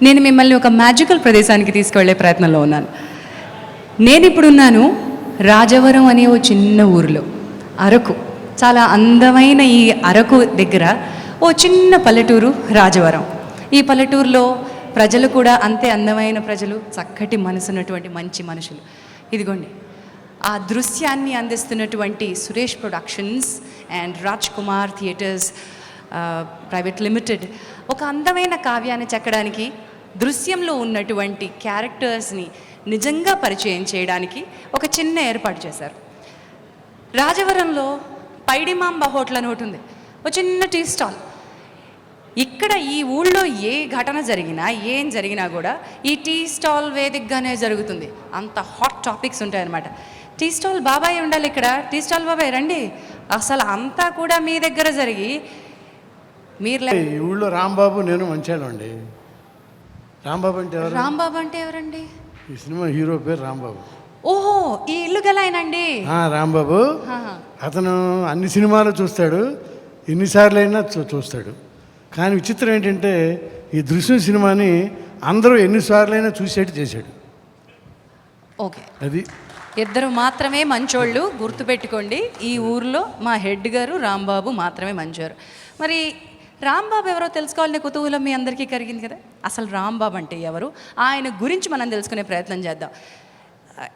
నేను మిమ్మల్ని ఒక మ్యాజికల్ ప్రదేశానికి తీసుకువెళ్ళే ప్రయత్నంలో ఉన్నాను. నేను ఇప్పుడున్నాను రాజవరం అనే ఓ చిన్న ఊరిలో, అరకు. చాలా అందమైన ఈ అరకు దగ్గర ఓ చిన్న పల్లెటూరు రాజవరం. ఈ పల్లెటూరులో ప్రజలు కూడా అంతే అందమైన ప్రజలు, చక్కటి మనసున్నటువంటి మంచి మనుషులు. ఇదిగోండి, ఆ దృశ్యాన్ని అందిస్తున్నటువంటి Suresh productions and Raj Kumar theatres private limited ఒక అందమైన కావ్యాన్ని చెక్కడానికి, దృశ్యంలో ఉన్నటువంటి క్యారెక్టర్స్ని నిజంగా పరిచయం చేయడానికి ఒక చిన్న ఏర్పాటు చేశారు. రాజవరంలో పైడిమాంబ హోటల్ అని ఒకటి ఉంది, ఒక చిన్న టీ స్టాల్. ఇక్కడ ఈ ఊళ్ళో ఏ ఘటన జరిగినా ఏం జరిగినా కూడా ఈ టీ స్టాల్ వేదికగానే జరుగుతుంది. అంత హాట్ టాపిక్స్ ఉంటాయన్నమాట. టీ స్టాల్ బాబాయ్ ఉండాలి ఇక్కడ. టీ స్టాల్ బాబాయ్ రండి. అసలు అంతా కూడా మీ దగ్గర జరిగి మీరు ఈ ఊళ్ళో రాంబాబు నేను మంచానండి. రాంబాబు అంటే ఎవరు? రాంబాబు అంటే ఎవరండి? ఈ సినిమా హీరో పేరు రాంబాబు. ఓహో, ఈ ఇల్లు గలాయనండి. రాంబాబు అతను అన్ని సినిమాలు చూస్తాడు, ఎన్నిసార్లు అయినా చూస్తాడు. కానీ విచిత్రం ఏంటంటే ఈ దృశ్యం సినిమాని అందరూ ఎన్నిసార్లైనా చూసేట్టు చేశాడు. ఓకే, అది ఇద్దరు మాత్రమే మంచోళ్ళు, గుర్తుపెట్టుకోండి. ఈ ఊర్లో మా హెడ్ గారు రాంబాబు మాత్రమే మంచోరు. మరి రాంబాబు ఎవరో తెలుసుకోవాలనే కుతూహలం మీ అందరికీ కలిగింది కదా. అసలు రాంబాబు అంటే ఎవరు, ఆయన గురించి మనం తెలుసుకునే ప్రయత్నం చేద్దాం.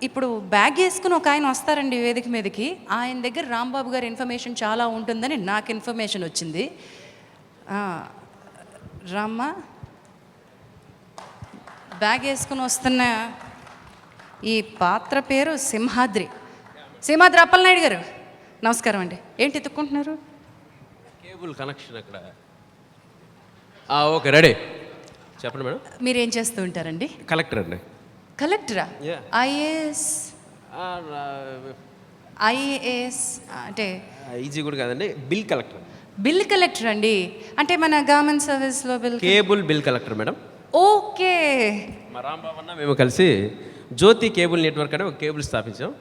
ఇప్పుడు బ్యాగ్ వేసుకుని ఒక ఆయన వస్తారండి వేదిక మీదకి. ఆయన దగ్గర రాంబాబు గారి ఇన్ఫర్మేషన్ చాలా ఉంటుందని నాకు ఇన్ఫర్మేషన్ వచ్చింది. రామ్మ, బ్యాగ్ వేసుకుని వస్తున్న ఈ పాత్ర పేరు సింహాద్రి. సింహాద్రి అప్పలనాయుడు గారు, నమస్కారం అండి. ఏంటి ఎత్తుక్కుంటున్నారు? కేబుల్ కనెక్షన్ అక్కడ. Okay, ready. చెప్పండి మేడం. మీరు ఏం చేస్తూ ఉంటారండి? కలెక్టర్ అండి. కలెక్టరా? ఐఏఎస్? ఐఏఎస్ అంటే ఈజీ కూడా కాదండి, బిల్ కలెక్టర్. బిల్ కలెక్టర్ అండి. అంటే మన గవర్నమెంట్ సర్వీస్లో bill, cable bill collector madam. Okay. మా రాంబాబు అన్న మేము కలిసి జ్యోతి కేబుల్ నెట్వర్క్ అనే ఒక కేబుల్ స్థాపించాం.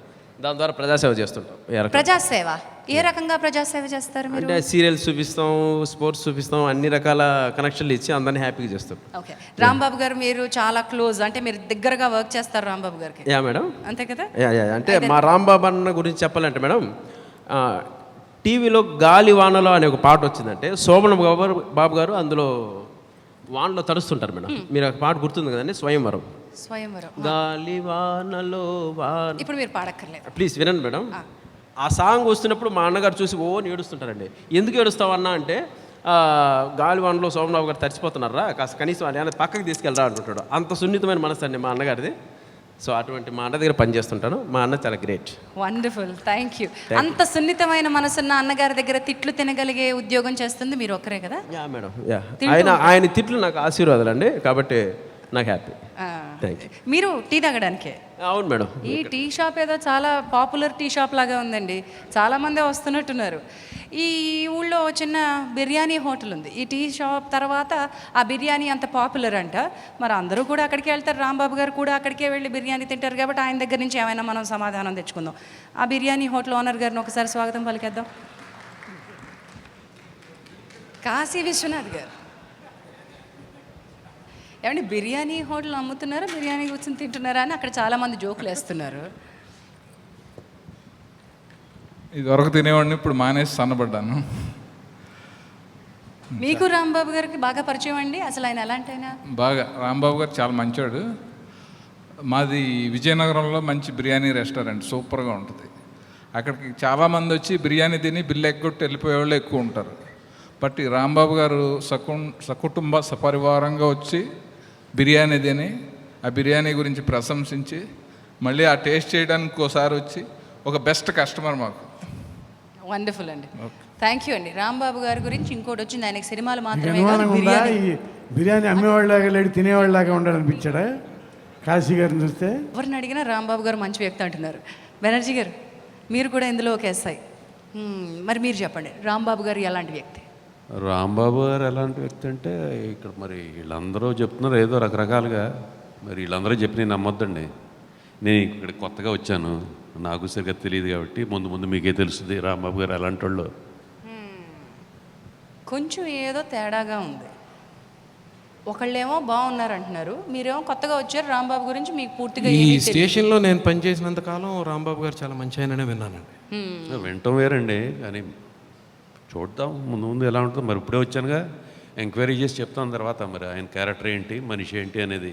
దాని ద్వారా ప్రజాసేవ చేస్తుంటాం. ప్రజాసేవ? ఏ రకంగా ప్రజాసేవ చేస్తారు మీరు? అంటే సీరియల్స్ చూపిస్తాం, స్పోర్ట్స్ చూపిస్తాం, అన్ని రకాల కనెక్షన్లు ఇచ్చి అందరినీ హ్యాపీగా చేస్తాం. ఓకే. రాంబాబు గారు మీరు చాలా క్లోజ్, అంటే మీరు దగ్గరగా వర్క్ చేస్తారు రాంబాబు గారికి? యా మేడం, అంతే కదా. అంటే మా రాంబాబు అన్న గురించి చెప్పాలంటే మేడం, టీవీలో గాలి వానలో అనే ఒక పాట వచ్చిందంటే శోభన బాబు గారు అందులో వానలో తడుస్తుంటారు మేడం. మీరు ఒక పాట గుర్తుంది కదండి, స్వయంవరం. స్వయంవరం, గాలి వానలో వాన. ఇప్పుడు మీరు పాడక్కర్లేదు, ప్లీజ్ వినండి మేడం. ఆ సాంగ్ వస్తున్నప్పుడు మా అన్నగారు చూసి ఏడుస్తుంటారండి. ఎందుకు ఏడుస్తావన్నా అంటే, గాలి వానలో శోభనబాబు గారు తడిచిపోతున్నారా, కాస్త కనీసం అది పక్కకి తీసుకెళ్ళరా అంటుంటాడు. అంత సున్నితమైన మనసు అండి మా అన్నగారిది. సో అటువంటి మా అన్న దగ్గర పనిచేస్తుంటాను. మా అన్న చాలా గ్రేట్. Wonderful, thank you. అంత సున్నితమైన మనసున్న అన్నగారి దగ్గర తిట్లు తినగలిగే ఉద్యోగం చేస్తుంది మీరు ఒక్కరే కదా? Yeah madam, yeah. ఆయన తిట్లు నాకు ఆశీర్వాదాలు అండి, కాబట్టి నాకు హ్యాపీ. Thank you. మీరు టీ తాగడానికే? అవును మేడం. ఈ టీ షాప్ ఏదో చాలా పాపులర్ టీ షాప్ లాగా ఉందండి, చాలామంది వస్తున్నట్టున్నారు. ఈ ఊళ్ళో చిన్న బిర్యానీ హోటల్ ఉంది. ఈ టీ షాప్ తర్వాత ఆ బిర్యానీ అంత పాపులర్ అంట. మరి అందరూ కూడా అక్కడికే వెళ్తారు, రాంబాబు గారు కూడా అక్కడికే వెళ్ళి బిర్యానీ తింటారు. కాబట్టి ఆయన దగ్గర నుంచి ఏమైనా మనం సమాధానం తెచ్చుకుందాం. ఆ బిర్యానీ హోటల్ ఓనర్ గారిని ఒకసారి స్వాగతం పలికేద్దాం. కాశీ విశ్వనాథ్ గారు, ఏమండి బిర్యానీ హోటల్ అమ్ముతున్నారా, బిర్యానీ కూర్చొని తింటున్నారా అని అక్కడ చాలామంది జోకులు వేస్తున్నారు. ఇది వరకు తినేవాడిని, ఇప్పుడు మానేసి సన్నబడ్డాను. మీకు రాంబాబు గారికి బాగా పరిచయం అండి. అసలు ఆయన ఎలాంటి ఆయన? బాగా. రాంబాబు గారు చాలా మంచివాడు. మాది విజయనగరంలో మంచి బిర్యానీ రెస్టారెంట్, సూపర్గా ఉంటుంది. అక్కడికి చాలామంది వచ్చి బిర్యానీ తిని బిల్లు ఎగ్గొట్టి వెళ్ళిపోయేవాళ్ళు ఎక్కువ ఉంటారు. బట్ ఈ రాంబాబు గారు సకుటుంబ సపరివారంగా వచ్చి బిర్యానీ తిని ఆ బిర్యానీ గురించి ప్రశంసించి మళ్ళీ ఆ టేస్ట్ చేయడానికి ఒకసారి వచ్చి ఒక బెస్ట్ కస్టమర్ మాకు. వండర్ఫుల్ అండి, థ్యాంక్ యూ అండి. రాంబాబు గారి గురించి ఇంకోటి వచ్చింది, ఆయనకి సినిమాలు మాత్రమే బిర్యానీ అమ్మేవాళ్ళలాగా లేడు, తినేవాళ్ళలాగా ఉండాలనిపించాడా కాశీ గారిని చూస్తే? ఎవరిని అడిగినా రాంబాబు గారు మంచి వ్యక్తి అంటున్నారు. బెనర్జీ గారు, మీరు కూడా ఇందులో ఒక ఎస్ఐ. మరి మీరు చెప్పండి, రాంబాబు గారు ఎలాంటి వ్యక్తి? రాంబాబు గారు ఎలాంటి వ్యక్తి అంటే, ఇక్కడ మరి వీళ్ళందరూ చెప్తున్నారు ఏదో రకరకాలుగా, మరి వీళ్ళందరూ చెప్పి నేను నమ్మొద్దండి. నేను ఇక్కడ కొత్తగా వచ్చాను, నాకు సరిగ్గా తెలియదు కాబట్టి ముందు మీకే తెలుస్తుంది రాంబాబు గారు ఎలాంటి వాళ్ళు. కొంచెం ఏదో తేడాగా ఉంది. ఒకళ్ళేమో బాగున్నారు అంటున్నారు, మీరేమో కొత్తగా వచ్చారు, రాంబాబు గురించి మీకు పూర్తిగా ఈ ఏమీ తెలియదు. స్టేషన్లో నేను పనిచేసినంత కాలం రాంబాబు గారు చాలా మంచి ఆయననే విన్నానండి. వింటం వేరండి, కానీ చూద్దాం ముందు ముందు ఎలా ఉంటుందో. మరి ఇప్పుడే వచ్చానుగా, ఎంక్వైరీ చేసి చెప్తాను తర్వాత మరి ఆయన క్యారెక్టర్ ఏంటి, మనిషి ఏంటి అనేది.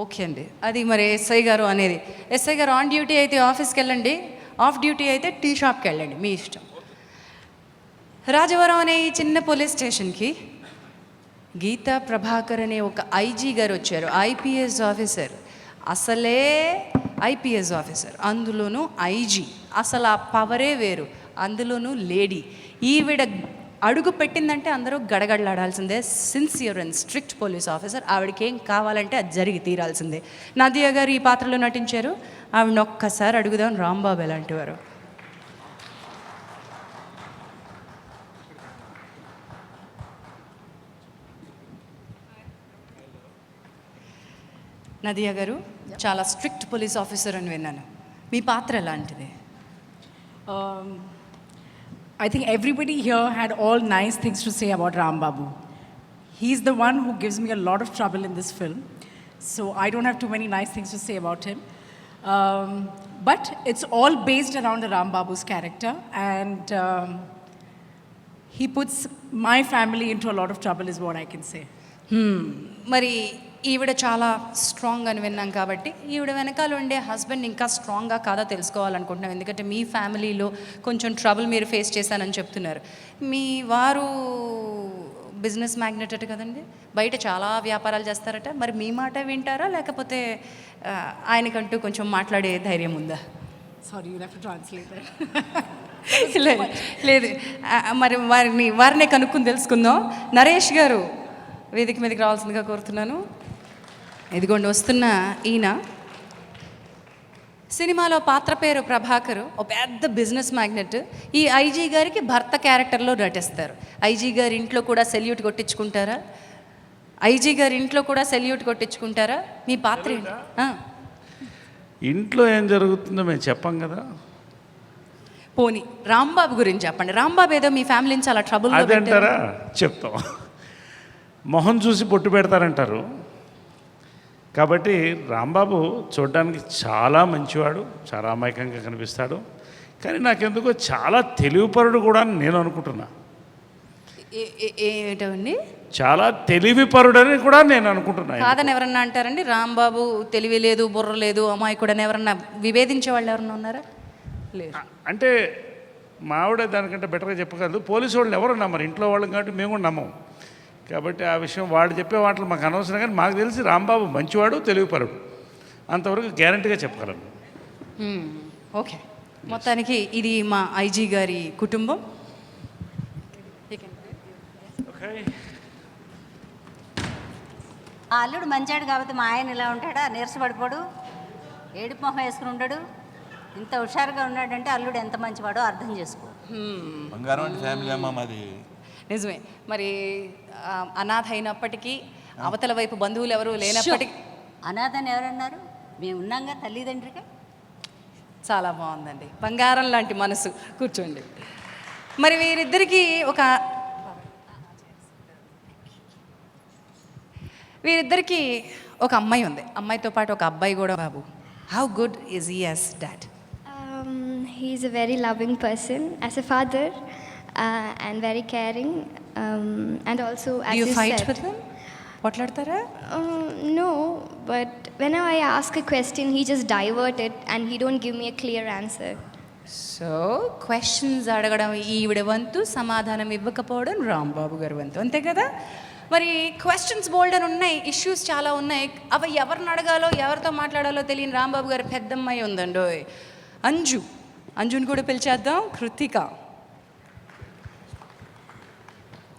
ఓకే అండి, అది మరి ఎస్ఐ గారు అనేది. ఎస్ఐ గారు ఆన్ డ్యూటీ అయితే ఆఫీస్కి వెళ్ళండి, ఆఫ్ డ్యూటీ అయితే టీ షాప్కి వెళ్ళండి, మీ ఇష్టం. రాజవరం అనే ఈ చిన్న పోలీస్ స్టేషన్కి గీతా ప్రభాకర్ అనే ఒక ఐజీ గారు వచ్చారు, ఐపీఎస్ ఆఫీసర్, అసలే ఐపీఎస్ ఆఫీసర్, అందులోనూ ఐజీ, అసలు ఆ పవరే వేరు, అందులోనూ లేడీ. ఈవిడ అడుగు పెట్టిందంటే అందరూ గడగడలాడాల్సిందే. Sincere and strict police officer, ఆవిడకి ఏం కావాలంటే అది జరిగి తీరాల్సిందే. నదియా గారు ఈ పాత్రలో నటించారు. ఆవిడ ఒక్కసారి అడుగుదాం, రాంబాబు ఎలాంటి వారు? నదియా గారు చాలా స్ట్రిక్ట్ పోలీస్ ఆఫీసర్ అని విన్నాను, మీ పాత్ర ఎలాంటిది? I think everybody here had all nice things to say about Ram Babu. He's the one who gives me a lot of trouble in this film, so I don't have too many nice things to say about him. But it's all based around the Ram Babu's character, and he puts my family into a lot of trouble, is what I can say. మరి ఈవిడ చాలా strong అని విన్నాం కాబట్టి ఈవిడ వెనకాల ఉండే husband ఇంకా స్ట్రాంగ్గా కాదా తెలుసుకోవాలనుకుంటున్నాం. ఎందుకంటే మీ ఫ్యామిలీలో కొంచెం ట్రబుల్ మీరు ఫేస్ చేశానని చెప్తున్నారు. మీ వారు బిజినెస్ మ్యాగ్నెట్ అట కదండి, బయట చాలా వ్యాపారాలు చేస్తారట. మరి మీ మాట వింటారా, లేకపోతే ఆయనకంటూ కొంచెం మాట్లాడే ధైర్యం ఉందా? Sorry, you'll have to translate that. లేదు, మరి వారినే కనుక్కుని తెలుసుకుందాం. నరేష్ గారు వేదిక మీదకి రావాల్సిందిగా కోరుతున్నాను. ఇదిగోండి వస్తున్న ఈయన. సినిమాలో పాత్ర పేరు ప్రభాకర్, ఒక పెద్ద బిజినెస్ మ్యాగ్నెట్. ఈ ఐజీ గారికి భర్త క్యారెక్టర్లో నటిస్తారు. ఐజీ గారి ఇంట్లో కూడా సెల్యూట్ కొట్టించుకుంటారా? ఐజీ గారి ఇంట్లో కూడా సెల్యూట్ కొట్టించుకుంటారా? మీ పాత్ర ఏంటి? ఇంట్లో ఏం జరుగుతుందో మేము చెప్పం కదా. పోనీ రాంబాబు గురించి చెప్పండి. రాంబాబు ఏదో మీ ఫ్యామిలీని చాలా ట్రబుల్ అదంటారా? చెప్తాం. మొహం చూసి బొట్టు పెడతారంటారు. కాబట్టి రాంబాబు చూడడానికి చాలా మంచివాడు, చాలా అమాయకంగా కనిపిస్తాడు. కానీ నాకెందుకో చాలా తెలివిపరుడు కూడా అని నేను అనుకుంటున్నా. ఏమిటండి? చాలా తెలివిపరుడని కూడా నేను అనుకుంటున్నా. కాదని ఎవరన్నా అంటారండి? రాంబాబు తెలివి లేదు, బుర్ర లేదు, అమాయకుడని ఎవరన్నా విభేదించే వాళ్ళు ఎవరన్నా ఉన్నారా? లేదు. అంటే మా ఆవిడ దానికంటే బెటర్గా చెప్పగలదు. పోలీసు వాళ్ళు ఎవరు నమ్మరు, ఇంట్లో వాళ్ళం కాబట్టి మేము కూడా నమ్మం. కాబట్టి ఆ విషయం వాడు చెప్పే వాటిలో మాకు అనవసరం. కానీ మాకు తెలిసి రాంబాబు మంచివాడు, తెలివిపరుడు, అంతవరకు గ్యారంటీగా చెప్పగలను. ఓకే, మొత్తానికి ఇది మా ఐజీ గారి కుటుంబం. ఆ అల్లుడు మంచాడు కాబట్టి మా ఆయన ఇలా ఉంటాడా? నీరసపడిపోడు, ఏడుపు మొహం వేసుకుని ఉండడు. ఇంత హుషారుగా ఉన్నాడంటే అల్లుడు ఎంత మంచివాడో అర్థం చేసుకో. బంగారం అంటే ఫ్యామిలీ అమ్మ మాది. నిజమే. మరి అనాథ అయినప్పటికీ, అవతల వైపు బంధువులు ఎవరు లేనప్పటికీ. అనాథని ఎవరన్నారు? మేము ఉన్నాంగా తల్లిదండ్రిగా. చాలా బాగుందండి, బంగారం లాంటి మనసు. కూర్చోండి. మరి వీరిద్దరికీ ఒక అమ్మాయి ఉంది, అమ్మాయితో పాటు ఒక అబ్బాయి కూడా. బాబు, how good is he as dad? He's a very loving person as a father, and very caring, and also as you fight said, with him? Potladtara? No, but whenever I ask a question, he just divert it and he don't give me a clear answer. So questions అడగడం ఈవిడ వంతు, సమాధానం ఇవ్వకపోవడం రాంబాబు గారి వంతు, అంతే కదా? మరి క్వశ్చన్స్ బోల్డ్ అని ఉన్నాయి, ఇష్యూస్ చాలా ఉన్నాయి. అవి ఎవరిని అడగాలో, ఎవరితో మాట్లాడాలో తెలియని రాంబాబు గారి పెద్దమ్మాయి ఉందండో, అంజుని కూడా పిలిచేద్దాం. కృతిక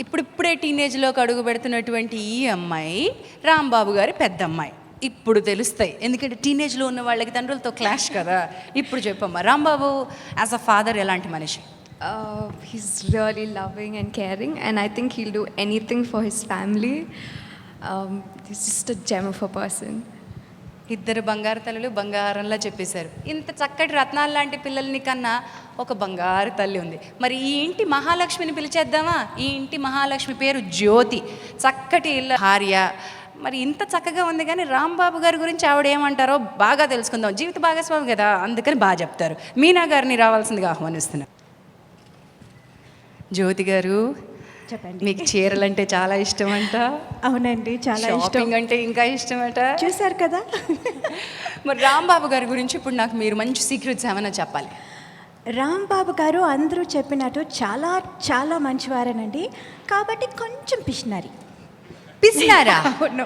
ఇప్పుడిప్పుడే టీనేజ్లోకి అడుగు పెడుతున్నటువంటి ఈ అమ్మాయి రాంబాబు గారి పెద్దమ్మాయి. ఇప్పుడు తెలుస్తాయి, ఎందుకంటే టీనేజ్లో ఉన్న వాళ్ళకి తండ్రులతో క్లాష్ కదా. ఇప్పుడు చెప్పమ్మా, రాంబాబు యాజ్ అ ఫాదర్ ఎలాంటి మనిషి? He's really loving and caring, and I think he'll do anything for his family. He's just a gem of a person. ఇద్దరు బంగారు తల్లులు బంగారంలా చెప్పేశారు. ఇంత చక్కటి రత్నాలు లాంటి పిల్లల్ని కన్నా ఒక బంగారు తల్లి ఉంది. మరి ఈ ఇంటి మహాలక్ష్మిని పిలిచేద్దామా? ఈ ఇంటి మహాలక్ష్మి పేరు జ్యోతి. చక్కటి ఇల్లు భార్య. మరి ఇంత చక్కగా ఉంది, కానీ రాంబాబు గారి గురించి ఆవిడ ఏమంటారో బాగా తెలుసుకుందాం. జీవిత భాగస్వామి కదా, అందుకని బాగా చెప్తారు. మీనా గారిని రావాల్సిందిగా ఆహ్వానిస్తున్నా. జ్యోతి గారు, చెప్పండి. మీకు చీరలంటే చాలా ఇష్టమంట. అవునండి, చాలా ఇష్టం. షాపింగ్ అంటే ఇంకా ఇష్టమట. చూశారు కదా. మరి రాంబాబు గారి గురించి ఇప్పుడు నాకు మీరు మంచి సీక్రెట్స్ ఏమైనా చెప్పాలి. రాంబాబు గారు అందరూ చెప్పినట్టు చాలా చాలా మంచివారేనండి. కాబట్టి కొంచెం పిసినారి. పిసినారా? అవును.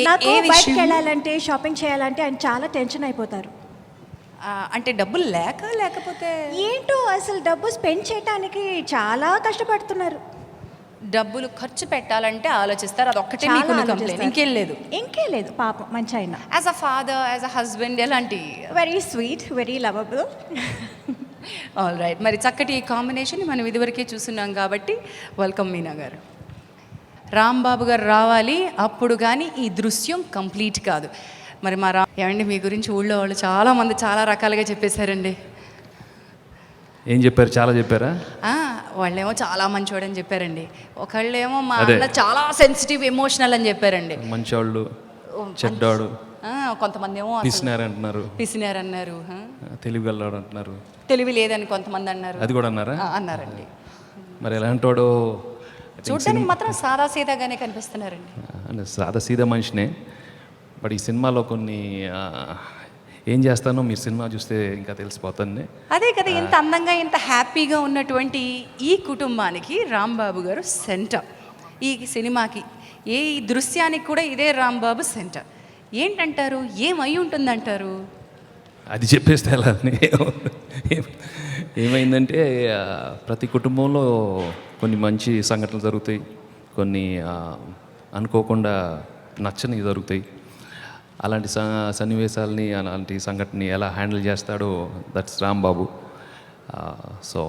ఏ నాకు విషయం? బయటకు వెళ్ళాలంటే, షాపింగ్ చేయాలంటే ఆయన చాలా టెన్షన్ అయిపోతారు. అంటే డబ్బులు లేకపోతే ఏంటో అసలు డబ్బు స్పెండ్ చేయడానికి చాలా కష్టపడుతున్నారు. డబ్బులు ఖర్చు పెట్టాలంటే ఆలోచిస్తారు. అదొక్కటే చాలా మీకు కంప్లైంట్, ఆలోచిస్తారు. ఇంకేం లేదు. ఇంకే లేదు, పాపం మంచి ఆయన. As a father, as a husband ఎలాంటి? Very sweet, very lovable. All right. మరి చక్కటి ఈ కాంబినేషన్ మనం ఇదివరకే చూస్తున్నాం కాబట్టి వెల్కమ్ మీనా గారు. రాంబాబు గారు రావాలి, అప్పుడు కానీ ఈ దృశ్యం కంప్లీట్ కాదు. మరి మా ఏమండి, మీ గురించి ఊళ్ళో వాళ్ళు చాలామంది చాలా రకాలుగా చెప్పేశారండి. ఏం చెప్పారు? చాలా చెప్పారా? వాళ్ళేమో చాలా మంచివాడని చెప్పారండి. ఒకళ్ళేమో మా అన్న చాలా సెన్సిటివ్, ఎమోషనల్ అని చెప్పారండి. మంచివాళ్ళు, చెడ్డాడు, కొంతమంది ఏమో అంటున్నారు, పిసినారన్నారు, తెలివిగలవాడు అంటున్నారు, తెలివి లేదని కొంతమంది అన్నారు. అది కూడా అన్నారా? అన్నారండి. మరి ఎలాంటి వాడు? చూడడానికి మాత్రం సాదాసీదాగానే కనిపిస్తున్నారండి. సాదా సీదా మనిషినే. బట్ ఈ సినిమాలో కొన్ని ఏం చేస్తానో మీరు సినిమా చూస్తే ఇంకా తెలిసిపోతుంది. అదే కదా, ఇంత అందంగా ఇంత హ్యాపీగా ఉన్నటువంటి ఈ కుటుంబానికి రాంబాబు గారు సెంటర్. ఈ సినిమాకి ఏ దృశ్యానికి కూడా ఇదే రాంబాబు సెంటర్. ఏంటంటారు? ఏమై ఉంటుందంటారు? అది చెప్పేస్తే ఎలా? ఏమైందంటే ప్రతి కుటుంబంలో కొన్ని మంచి సంఘటనలు జరుగుతాయి, కొన్ని అనుకోకుండా నచ్చనివి జరుగుతాయి. అలాంటి సన్నివేశాలని, అలాంటి సంఘటనని ఎలా హ్యాండిల్ చేస్తాడో that's Rambabu. So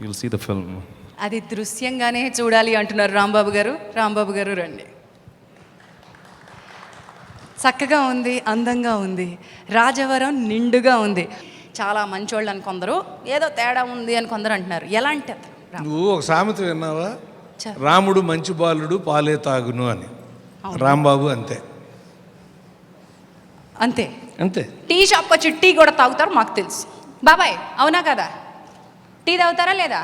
you'll see the film. అది దృశ్యంగానే చూడాలి అంటున్నారు రాంబాబు గారు. రాంబాబు గారు రండి. చక్కగా ఉంది, అందంగా ఉంది, రాజవరం నిండుగా ఉంది. చాలా మంచోళ్ళు అని కొందరు, ఏదో తేడా ఉంది అని కొందరు అంటున్నారు. ఎలాంటి? నువ్వు ఒక సామెత విన్నావా? రాముడు మంచి బాలుడు పాలే తాగును అని. రాంబాబు అంతే అంతే అంతే. టీ షాప్కి వచ్చి టీ కూడా తాగుతారు, మాకు తెలుసు. బాబాయ్ అవునా కదా? టీ తాగుతారా లేదా?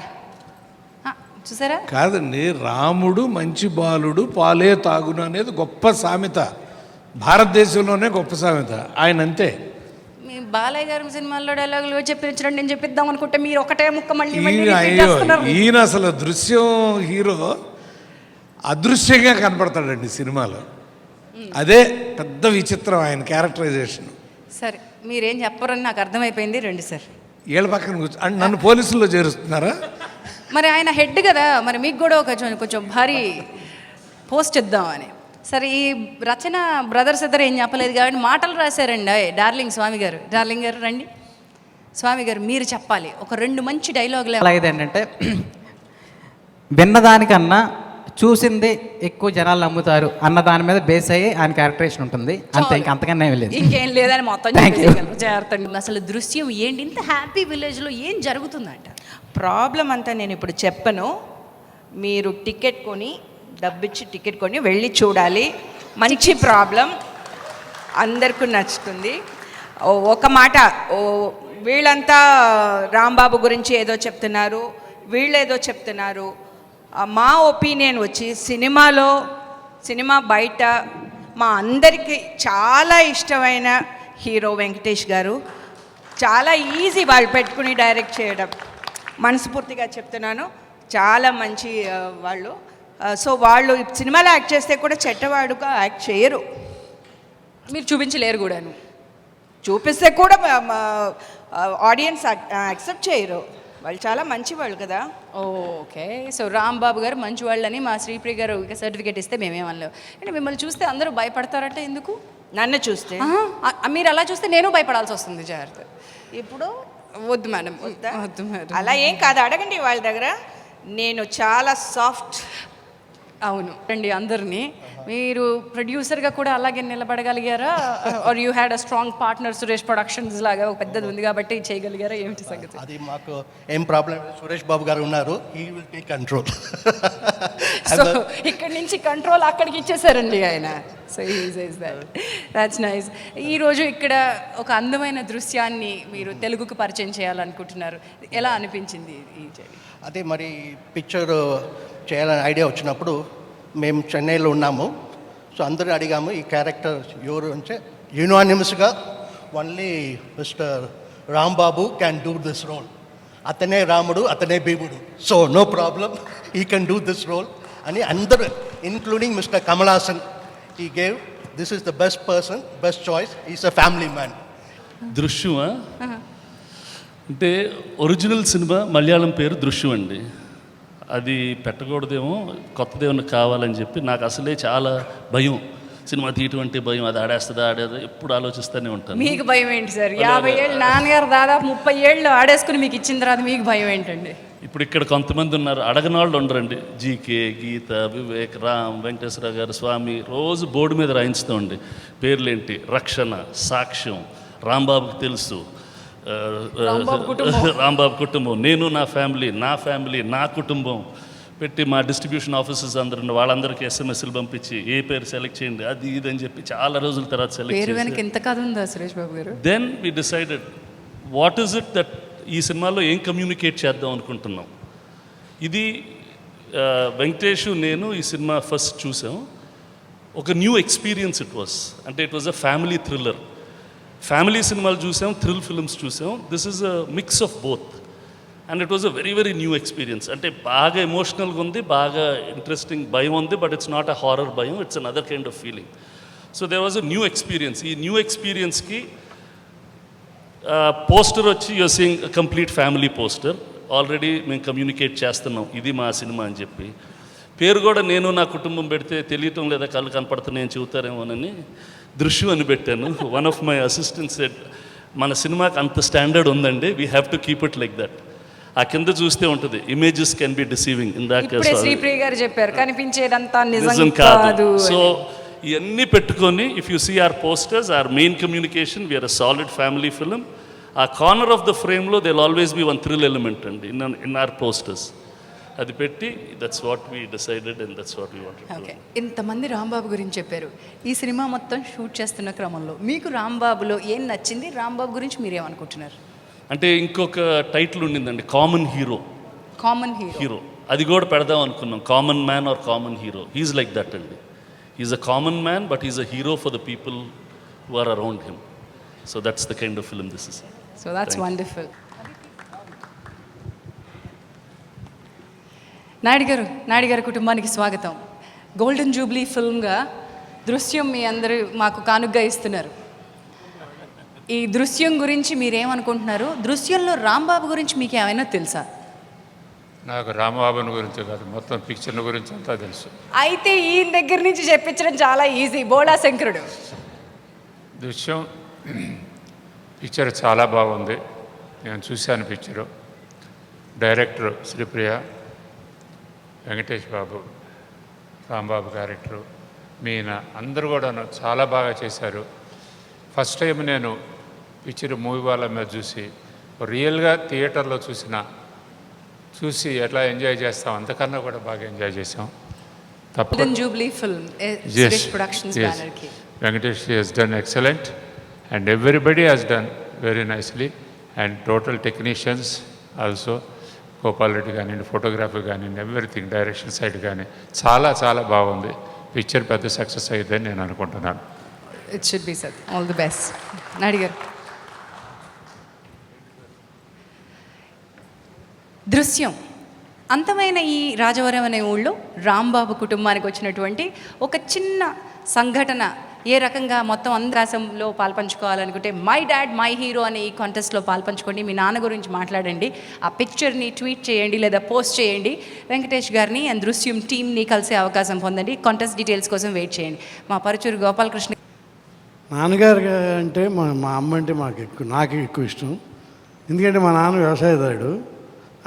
చూసారా? కాదండి, రాముడు మంచి బాలుడు పాలే తాగును అనేది గొప్ప సామెత, భారతదేశంలోనే గొప్ప సామెత. ఆయన అంతే. మీ బాలయ్య గారి సినిమాల్లో డైలాగులు చెప్పించడం నేను చెప్పిద్దాం అనుకుంటే మీరు ఒకటే ముక్క మళ్ళీ ఈయన అసలు దృశ్యం హీరో అదృశ్యంగా కనపడతాడండి సినిమాలో. అదే పెద్ద విచిత్రం ఆయన క్యారెక్టరైజేషన్. సరే, మీరేం చెప్పరని నాకు అర్థమైపోయింది. రండి సార్. ఏళ్ళ పక్కన కూర్చో. నన్ను పోలీసుల్లో చేరుస్తున్నారా? మరి ఆయన హెడ్ కదా, మరి మీకు కూడా కొంచెం భారీ పోస్ట్ ఇద్దామని. సరే, ఈ రచన బ్రదర్స్ ఇద్దరు ఏం చెప్పలేదు కాబట్టి మాటలు రాశారండి డార్లింగ్ స్వామి గారు. డార్లింగ్ గారు రండి. స్వామి గారు మీరు చెప్పాలి ఒక 2 మంచి డైలాగులు. అలాగే ఏంటంటే, విన్నదానికన్నా చూసింది ఎక్కువ జనాలు నమ్ముతారు అన్న దాని మీద బేస్ అయ్యి ఆయన క్యారెక్టరేషన్ ఉంటుంది. అంతే, అంతకన్నా ఏం లేదు. ఇంకేం లేదని మొత్తం చేరుతండి. అసలు దృశ్యం ఏంటి? ఇంత హ్యాపీ విలేజ్లో ఏం జరుగుతుందంట? ప్రాబ్లం అంతా నేను ఇప్పుడు చెప్పను. మీరు టికెట్ కొని, డబ్బిచ్చి టికెట్ కొని వెళ్ళి చూడాలి. మంచి ప్రాబ్లం, అందరికీ నచ్చుతుంది. ఒక మాట, వీళ్ళంతా రాంబాబు గురించి ఏదో చెప్తున్నారు, వీళ్ళేదో చెప్తున్నారు. మా ఒపీనియన్ వచ్చి సినిమా బయట మా అందరికీ చాలా ఇష్టమైన హీరో వెంకటేష్ గారు. చాలా ఈజీ వాళ్ళు పెట్టుకుని డైరెక్ట్ చేయడం, మనస్ఫూర్తిగా చెప్తున్నాను. చాలా మంచి వాళ్ళు. సో వాళ్ళు సినిమాలో యాక్ట్ చేస్తే కూడా చెడ్డవాడుగా యాక్ట్ చేయరు. మీరు చూపించలేరు కూడాను. చూపిస్తే కూడా ఆడియన్స్ యాక్సెప్ట్ చేయరు. వాళ్ళు చాలా మంచి వాళ్ళు కదా. ఓకే, సో రాంబాబు గారు మంచి వాళ్ళని మా శ్రీప్రియ గారు సర్టిఫికేట్ ఇస్తే మేమేమనలేవు. అంటే మిమ్మల్ని చూస్తే అందరూ భయపడతారంటే ఎందుకు? నన్ను చూస్తే మీరు అలా చూస్తే నేను భయపడాల్సి వస్తుంది. జాగ్రత్త. ఇప్పుడు వద్దు మేడం, వద్దు మేడం. అలా ఏం కాదు, అడగండి వాళ్ళ దగ్గర. నేను చాలా సాఫ్ట్. అవును రండి అందరినీ. మీరు ప్రొడ్యూసర్గా కూడా అలాగే నిలబడగలిగారా? Are you had a strong partner Suresh Productions లాగా ఒక పెద్దది ఉంది కాబట్టి చేయగలిగారా? ఏమిటి సంగతి? అది మాకు ఏం ప్రాబ్లం లేదు. సురేష్ బాబు గారు ఉన్నారు, he will take control. So ఇక్కడి నుంచి కంట్రోల్ అక్కడికి ఇచ్చేసారండి ఆయన. So he says that. That's nice. ఈరోజు ఇక్కడ ఒక అందమైన దృశ్యాన్ని మీరు తెలుగుకు పరిచయం చేయాలనుకుంటున్నారు. ఎలా అనిపించింది ఈ జర్నీ? అదే మరి పిక్చర్ చేయాలని ఐడియా వచ్చినప్పుడు మేము చెన్నైలో ఉన్నాము. సో అందరూ అడిగాము ఈ క్యారెక్టర్ ఎవరు అంటే యునానిమస్గా only mister Rambabu can do this role. అతనే రాముడు, అతనే భీముడు, so no problem, he can do this role అని అందరూ including mister Kamal Haasan he gave this is the best person, best choice, is a family man. దృశ్యమా అంటే ఒరిజినల్ సినిమా మలయాళం పేరు దృశ్యం అండి. అది పెట్టకూడదేమో, కొత్తదేమన్నా కావాలని చెప్పి నాకు అసలే చాలా భయం. సినిమా తీయటం అంటే భయం, అది ఆడేస్తుందా ఆడేదా ఎప్పుడు ఆలోచిస్తూనే ఉంటాను. మీకు భయం ఏంటి సార్? 50 ఏళ్ళు నాన్నగారు దాదాపు 30 ఏళ్ళు ఆడేసుకుని మీకు ఇచ్చిన తర్వాత మీకు భయం ఏంటండి? ఇప్పుడు ఇక్కడ కొంతమంది ఉన్నారు, అడగని వాళ్ళు ఉండరండి. జీకే, గీత, వివేక్, రామ్, వెంకటేశ్వర గారు, స్వామి రోజు బోర్డు మీద రాయించుతూ ఉండి పేర్లేంటి, రక్షణ, సాక్ష్యం, రాంబాబుకి తెలుసు, రాంబాబు కుటుంబం, నేను నా ఫ్యామిలీ, నా కుటుంబం పెట్టి మా డిస్ట్రిబ్యూషన్ ఆఫీసర్స్ అందరూ వాళ్ళందరికీ ఎస్ఎంఎస్లు పంపించి ఏ పేరు సెలెక్ట్ చేయండి అది ఇది అని చెప్పి చాలా రోజుల తర్వాత సెలెక్ట్ చేసి ఎంత కథ ఉందా సురేష్ బాబు గారు? Then we decided what is it that ఈ సినిమాలో ఏం కమ్యూనికేట్ చేద్దాం అనుకుంటున్నాం. ఇది వెంకటేష్ నేను ఈ సినిమా ఫస్ట్ చూసాం, ఒక న్యూ ఎక్స్పీరియన్స్ ఇట్ వాస్. అంటే it was a family thriller. Family సినిమాలు చూసాం, థ్రిల్ ఫిల్మ్స్ చూసాం. This is a mix of both and it was a very very new experience. అంటే బాగా ఎమోషనల్గా ఉంది, బాగా ఇంట్రెస్టింగ్ భయం ఉంది, but it's not a horror భయం, it's another kind of feeling. So there was a new experience. ఈ new ఎక్స్పీరియన్స్కి పోస్టర్ వచ్చి you are seeing complete family poster. Already మేము కమ్యూనికేట్ చేస్తున్నాం ఇది మా సినిమా అని చెప్పి. పేరు కూడా నేను నా కుటుంబం పెడితే తెలియటం లేదా, కళ్ళు కనపడుతున్నాయని చెబుతారేమోనని దృశ్యం అని పెట్టాను. One of my assistants said మన సినిమాకి అంత స్టాండర్డ్ ఉందండి, we have to keep it like that. ఆ కింద చూస్తే ఉంటుంది ఇమేజెస్ కెన్ బి డిసీవింగ్. ఇందాక శ్రీప్రియ గారు చెప్పారు కనిపించేదంతా నిజం కాదు. సో ఇవన్నీ పెట్టుకొని if you see our posters, our main communication, we're a solid family film. ఆ కార్నర్ ఆఫ్ ద ఫ్రేమ్లో they will always be one thrill element అండి ఇన్ ఆర్ పోస్టర్స్. అది పెట్టి that's what we decided and that's what we wanted. Okay, ఇంతమంది రాంబాబు గురించి చెప్పారు. ఈ cinema మొత్తం షూట్ చేస్తున్న క్రమంలో మీకు రాంబాబులో ఏం నచ్చింది? రాంబాబు గురించి మీరేమనుకుంటున్నారు? అంటే ఇంకొక టైటిల్ ఉండిందండి, కామన్ హీరో. కామన్ హీరో అది కూడా పెడదాం అనుకున్నాం. Common man or common hero, he's like that అండి. He's a common man but he's a hero for the people who are around him. So that's the kind of film this is. So that's wonderful. Naidu గారి కుటుంబానికి స్వాగతం. Golden Jubilee ఫిల్మ్గా దృశ్యం మీ అందరూ మాకు కానుగ్గా ఇస్తున్నారు. ఈ దృశ్యం గురించి మీరేమనుకుంటున్నారు? దృశ్యంలో రాంబాబు గురించి మీకు ఏమైనా తెలుసా? నాకు రాంబాబుని గురించి కాదు, మొత్తం పిక్చర్ గురించి అంతా తెలుసు. అయితే ఈయన దగ్గర నుంచి చెప్పించడం చాలా ఈజీ. బోళా శంకరుడు దృశ్యం పిక్చర్ చాలా బాగుంది, నేను చూశాను పిక్చరు. డైరెక్టర్ శ్రీప్రియ, వెంకటేష్ బాబు, రాంబాబు క్యారెక్టరు, మీనా అందరూ కూడా చాలా బాగా చేశారు. ఫస్ట్ టైం నేను పిక్చర్ మూవీ వాళ్ళ మీద చూసి రియల్గా థియేటర్లో చూసి ఎట్లా ఎంజాయ్ చేస్తాం అంతకన్నా కూడా బాగా ఎంజాయ్ చేసాం. తప్పకుండా జూబ్లీ ఫిల్మ్ ప్రొడక్షన్స్ బ్యానర్ కి Venkatesh has done excellent and everybody has done very nicely and total technicians also, Gopal Reddy కానివ్వండి, ఫోటోగ్రఫీ కానివ్వండి, ఎవ్రీథింగ్ డైరెక్షన్ సైడ్ కానీ చాలా చాలా బాగుంది. పిక్చర్ పెద్ద సక్సెస్ అయ్యిందని నేను అనుకుంటున్నాను. It should be sir. All the best. Naidu గారు, దృశ్యం అంతమైన ఈ రాజవరం అనే ఊళ్ళో రాంబాబు కుటుంబానికి వచ్చినటువంటి ఒక చిన్న సంఘటన ఏ రకంగా మొత్తం అందరాసంలో పాల్పంచుకోవాలనుకుంటే మై డాడ్ మై హీరో అనే ఈ కాంటెస్ట్లో పాల్పంచుకోండి. మీ నాన్న గురించి మాట్లాడండి, ఆ పిక్చర్ని ట్వీట్ చేయండి లేదా పోస్ట్ చేయండి. వెంకటేష్ గారిని అండ్ దృశ్యం టీమ్ని కలిసే అవకాశం పొందండి. కాంటెస్ట్ డీటెయిల్స్ కోసం వెయిట్ చేయండి. మా పరుచూరు గోపాలకృష్ణ నాన్నగారు అంటే మా అమ్మ అంటే నాకు ఎక్కువ ఇష్టం. ఎందుకంటే మా నాన్న వ్యవసాయదారుడు,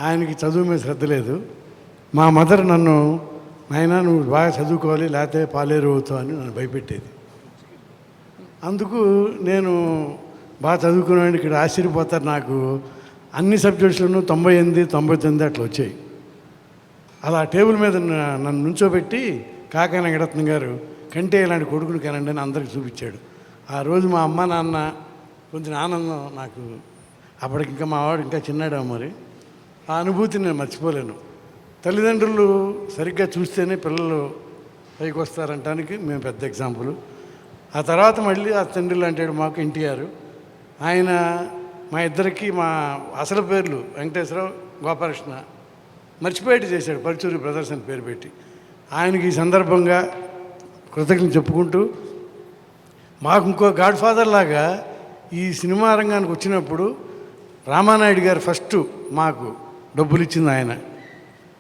ఆయనకి చదువు మీద శ్రద్ధ లేదు. మా మదర్ నన్ను నాయన నువ్వు బాగా చదువుకోవాలి లేకపోతే పాలేరు అవుతావు అని నన్ను భయపెట్టేది. అందుకు నేను బాగా చదువుకున్నాను, ఇక్కడ ఆశ్చర్యపోతారు, నాకు అన్ని సబ్జెక్ట్స్లోనూ 98, 99 అట్లా వచ్చాయి. అలా టేబుల్ మీద నన్ను నుంచోబెట్టి కాకా వెంకటరత్నం గారు కంటే ఇలాంటి కొడుకుని కనండి అని అందరికి చూపించాడు. ఆ రోజు మా అమ్మ నాన్న కొంచెం ఆనందం నాకు. అప్పటికి ఇంకా మా వాడు ఇంకా చిన్నాడు మరి. ఆ అనుభూతిని నేను మర్చిపోలేను. తల్లిదండ్రులు సరిగ్గా చూస్తేనే పిల్లలు పైకి వస్తారంటానికి మేము పెద్ద ఎగ్జాంపుల్. ఆ తర్వాత మళ్ళీ ఆ తండ్రి లాంటాడు మాకు ఎన్టీఆర్. ఆయన మా ఇద్దరికి మా అసలు పేర్లు వెంకటేశ్వరరావు, గోపాలకృష్ణ మర్చిపోయేట్టు చేశాడు, పరుచూరి బ్రదర్స్ అని పేరు పెట్టి. ఆయనకి ఈ సందర్భంగా కృతజ్ఞతలు చెప్పుకుంటూ, మాకు ఇంకో గాడ్ ఫాదర్ లాగా ఈ సినిమా రంగానికి వచ్చినప్పుడు రామానాయుడు గారు ఫస్ట్ మాకు డబ్బులు ఇచ్చింది ఆయన.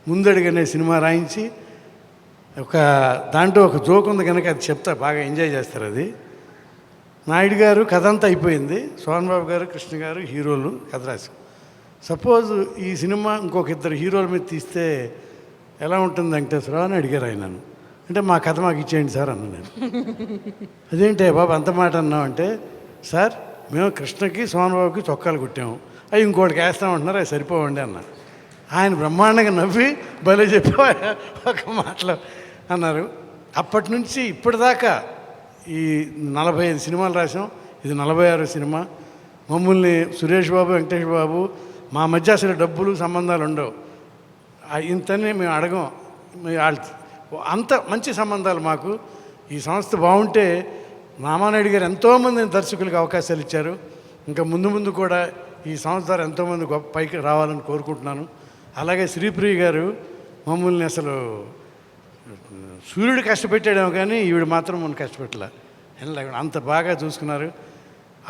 ముందడుగనే సినిమా రాయించి దాంట్లో ఒక జోక్ ఉంది కనుక అది చెప్తా, బాగా ఎంజాయ్ చేస్తారు. అది నాయుడు గారు కథ అంతా అయిపోయింది, సోహన్ బాబు గారు, కృష్ణ గారు హీరోలు కథ రాసి. సపోజ్ ఈ సినిమా ఇంకొక ఇద్దరు హీరోల మీద తీస్తే ఎలా ఉంటుంది వెంకటేశ్వరరావు అని అడిగారు ఆయన. అంటే మా కథ మాకు ఇచ్చేయండి సార్ అన్న. నేను అదేంటే బాబు అంత మాట అన్నాం అంటే, సార్ మేము కృష్ణకి సోహన్ బాబుకి చొక్కాలు కుట్టాము, అవి ఇంకోటికి వేస్తామంటున్నారు, అవి సరిపోవండి అన్న. ఆయన బ్రహ్మాండంగా నవ్వి భలే చెప్పి ఒక మాటలో అన్నారు. అప్పటి నుంచి ఇప్పటిదాకా ఈ 45 సినిమాలు రాసాం, ఇది 46వ సినిమా. మమ్మల్ని సురేష్ బాబు, వెంకటేష్ బాబు మా మధ్య అసలు డబ్బులు సంబంధాలు ఉండవు, ఇంతనే మేము అడగం. అంత మంచి సంబంధాలు మాకు. ఈ సంస్థ బాగుంటే రామానాయుడు గారు ఎంతోమంది దర్శకులకు అవకాశాలు ఇచ్చారు. ఇంకా ముందు ముందు కూడా ఈ సంస్థ ద్వారా ఎంతోమంది గొప్ప పైకి రావాలని కోరుకుంటున్నాను. అలాగే శ్రీప్రియ గారు మమ్మల్ని అసలు సూర్యుడు కష్టపెట్టాడేమో కానీ ఈవిడ మాత్రం మనం కష్టపెట్టలే. అంత బాగా చూసుకున్నారు.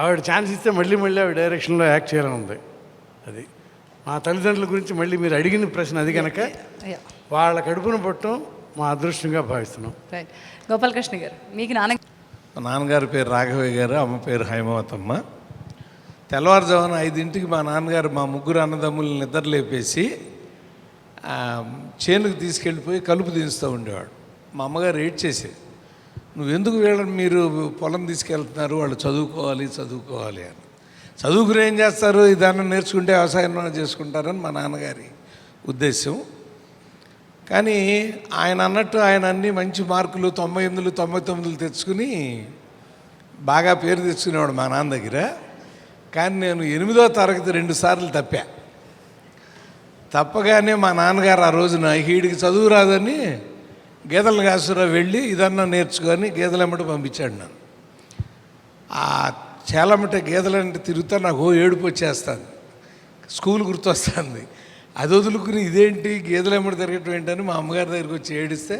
ఆవిడ ఛాన్స్ ఇస్తే మళ్ళీ మళ్ళీ ఆవిడ డైరెక్షన్లో యాక్ట్ చేయాలని ఉంది. అది మా తల్లిదండ్రుల గురించి మళ్ళీ మీరు అడిగిన ప్రశ్న అది కనుక వాళ్ళ కడుపును పుట్టడం మా అదృష్టంగా భావిస్తున్నాం. గోపాలకృష్ణ గారు, మీకు మా నాన్నగారి పేరు రాఘవయ్య గారు, అమ్మ పేరు హైమవతమ్మ. తెల్లవారుజామున 5ంటికి మా నాన్నగారు మా ముగ్గురు అన్నదమ్ముల్ని నిద్ర లేపేసి చేనుకు తీసుకెళ్ళిపోయి కలుపు దించుతూ ఉండేవాడు. మా అమ్మగారు ఏడ్ చేసేది, నువ్వెందుకు వీళ్ళని మీరు పొలం తీసుకెళ్తున్నారు, వాళ్ళు చదువుకోవాలి అని. చదువుకుని ఏం చేస్తారు, ఇదాన్ని నేర్చుకుంటే వ్యవసాయం చేసుకుంటారని మా నాన్నగారి ఉద్దేశం. కానీ ఆయన అన్నట్టు ఆయన అన్ని మంచి మార్కులు 98, 99 తెచ్చుకుని బాగా పేరు తెచ్చుకునేవాడు మా నాన్న దగ్గర. కానీ నేను 8వ తరగతి 2 సార్లు తప్పగానే మా నాన్నగారు ఆ రోజున వీడికి చదువు రాదని గేదెల కాసురా వెళ్ళి ఇదన్నా నేర్చుకొని గేదెలమ్మట పంపించాడు నన్ను. ఆ చేలమ్మట గేదెలంటే తిరుగుతా నాకు ఏడుపు వచ్చేస్తుంది, స్కూల్ గుర్తొస్తుంది. అది వదులుకుని ఇదేంటి గేదెలమ్మట తిరగటం ఏంటని మా అమ్మగారి దగ్గరికి వచ్చి ఏడిస్తే,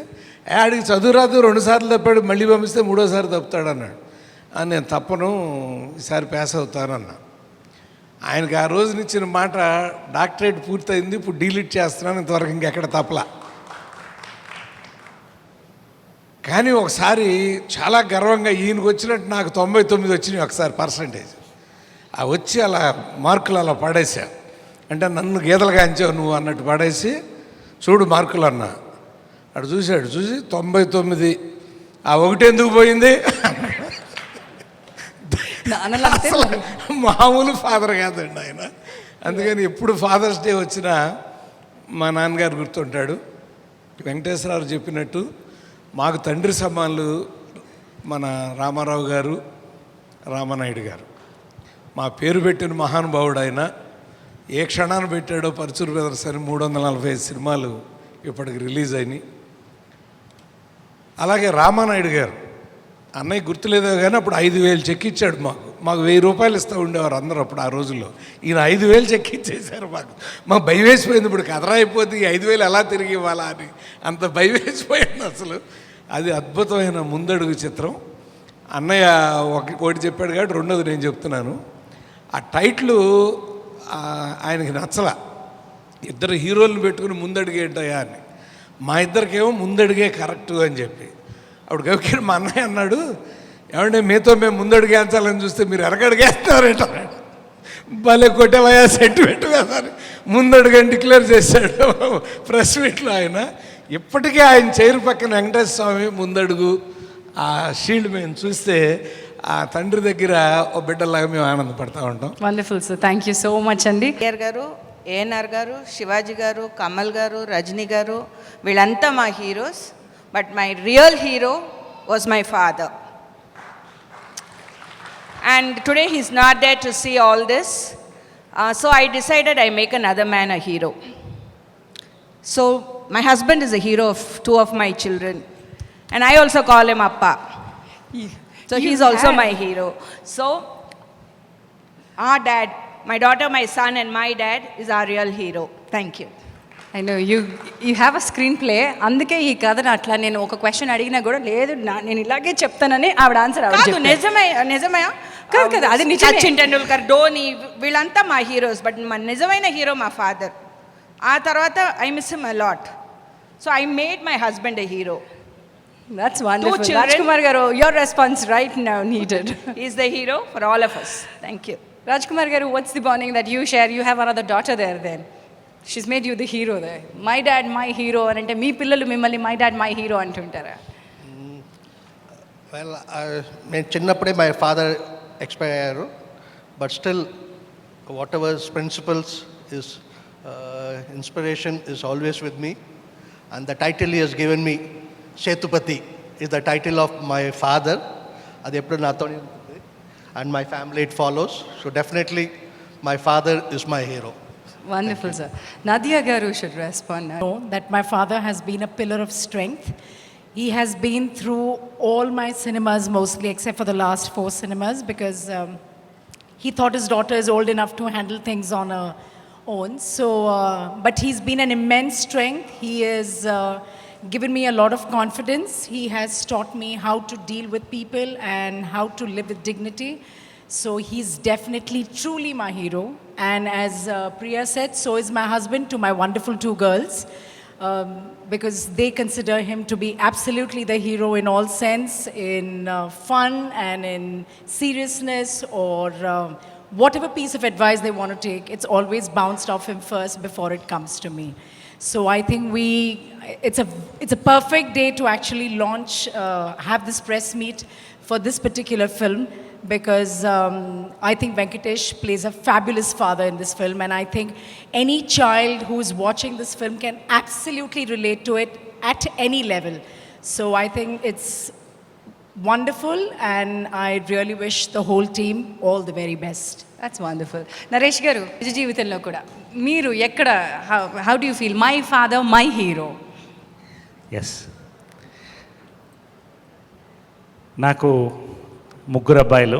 ఆడికి చదువు రాదు, 2 సార్లు తప్పాడు, మళ్ళీ పంపిస్తే 3వసారి తప్పుతాడు అన్నాడు. నేను తప్పను, ఈసారి పాస్ అవుతానన్నా. ఆయనకి ఆ రోజున ఇచ్చిన మాట డాక్టరేట్ పూర్తయింది, ఇప్పుడు డీలీట్ చేస్తున్నాను, ఇంతవరకు ఇంకెక్కడ తప్పలా. కానీ ఒకసారి చాలా గర్వంగా ఈయనకు వచ్చినట్టు నాకు 99 వచ్చినాయి ఒకసారి పర్సంటేజ్. ఆ వచ్చి అలా మార్కులు అలా పడేసా. అంటే నన్ను గీతలుగా అంచావు నువ్వు అన్నట్టు పడేసి, చూడు మార్కులు అన్నా. అటు చూశాడు, చూసి 99, ఆ 1 ఎందుకు పోయింది? మామూలు ఫాదర్ కాదండి ఆయన. అందుకని ఎప్పుడు ఫాదర్స్ డే వచ్చినా మా నాన్నగారు గుర్తుంటాడు. వెంకటేశ్వరరావు చెప్పినట్టు మాకు తండ్రి సమానులు మన రామారావు గారు, రామానాయుడు గారు. మా పేరు పెట్టిన మహానుభావుడు ఆయన. ఏ క్షణాన పెట్టాడో పరుచూరి బ్రదర్స్ అని 345 సినిమాలు ఇప్పటికి రిలీజ్ అయినాయి. అలాగే రామానాయుడు గారు, అన్నయ్య గుర్తులేదో కానీ అప్పుడు 5,000 చెక్ ఇచ్చాడు మాకు 1,000 రూపాయలు ఇస్తూ ఉండేవారు అందరూ అప్పుడు ఆ రోజుల్లో. ఈయన 5,000 చెక్ ఇచ్చేశారు మాకు భయం వేసిపోయింది. ఇప్పుడు కథరా అయిపోతే ఈ 5,000 ఎలా తిరిగి ఇవ్వాలా అని అంత భయం వేసిపోయింది అసలు. అది అద్భుతమైన ముందడుగు చిత్రం. అన్నయ్య ఒకటి చెప్పాడు కాబట్టి రెండోది నేను చెప్తున్నాను. ఆ టైటిల్ ఆయనకి నచ్చల, ఇద్దరు హీరోలను పెట్టుకుని ముందడిగేటయా అని. మా ఇద్దరికేమో ముందడిగే కరెక్టు అని చెప్పి అప్పుడు గవికి మా అన్నయ్య అన్నాడు, ఏమంటే మీతో మేము ముందడిగేంచాలని చూస్తే మీరు ఎరగడిగేస్తున్నారేంట, భలే కొట్టేవయా సెంటిమెంట్ కదా అని ముందడుగని డిక్లేర్ చేశాడు ప్రెస్ మీట్లో ఆయన. ఇప్పటికే ఆయన చైర్ పక్కన వెంకటేశ్వర స్వామి ముందడుగు ఆ షీల్డ్ మేము చూస్తే ఆ తండ్రి దగ్గర ఓ బిడ్డలాగా మేము ఆనందపడతా ఉంటాం. Wonderful sir, thank you so much అండి. కేఆర్ గారు, ఏఎన్ఆర్ గారు, శివాజీ గారు, కమల్ గారు, రజనీ గారు, వీళ్ళంతా మా heroes. But my real hero was my father. And today he's not there to see all this. So I decided I make another man a hero. So my husband is a hero of 2 of my children. And I also call him Appa. So he's also my hero. So our dad, my daughter, my son and my dad is our real hero. Thank you. I know you have a screen play. అందుకే ఈ కథను అట్లా నేను ఒక question అడిగినా కూడా లేదు నేను ఇలాగే చెప్తానని ఆవిడ ఆన్సర్ నిజమే కాదు కదా, అది సచిన్ టెండూల్కర్, ధోని, వీళ్ళంతా మా హీరోస్. బట్ మా నిజమైన హీరో మా ఫాదర్. ఆ తర్వాత I miss him a lot. So I made my husband a hero. That's wonderful. Rajkumar garu, your response right now needed. He is the hero for all of us. Thank you. Rajkumar garu, what's the bonding that you share? You have another daughter there then. She's made you the hero there. My dad, my hero. అంటే మీ పిల్లలు మిమ్మల్ని my dad my hero అంటుంటారా? Well, నేను చిన్నప్పుడే my father expire అయ్యారు. But still whatever principles is inspiration is always with me. And the title he has given me, Sethupathi, is the title of my father. అది ఎప్పుడు నాతోనే ఉంటుంది. And my family it follows. So definitely my father is my hero. Wonderful, sir. Nadia garu should respond now. Know that my father has been a pillar of strength. He has been through all my cinemas mostly, except for the last 4 cinemas, because he thought his daughter is old enough to handle things on her own. So, but he's been an immense strength. He has given me a lot of confidence. He has taught me how to deal with people and how to live with dignity. So he's definitely, truly my hero. And as Priya said, so is my husband to my wonderful 2 girls, because they consider him to be absolutely the hero in all sense, in fun and in seriousness, or whatever piece of advice they want to take, it's always bounced off him first before it comes to me. So I think it's a perfect day to actually launch, have this press meet for this particular film, because I think Venkatesh plays a fabulous father in this film, and I think any child who is watching this film can absolutely relate to it at any level. So I think it's wonderful, and I really wish the whole team all the very best. That's wonderful. Naresh garu, నిజ జీవితంలో కూడా మీరు ఎక్కడ how do you feel my father my hero? Yes, నాకు 3 అబ్బాయిలు.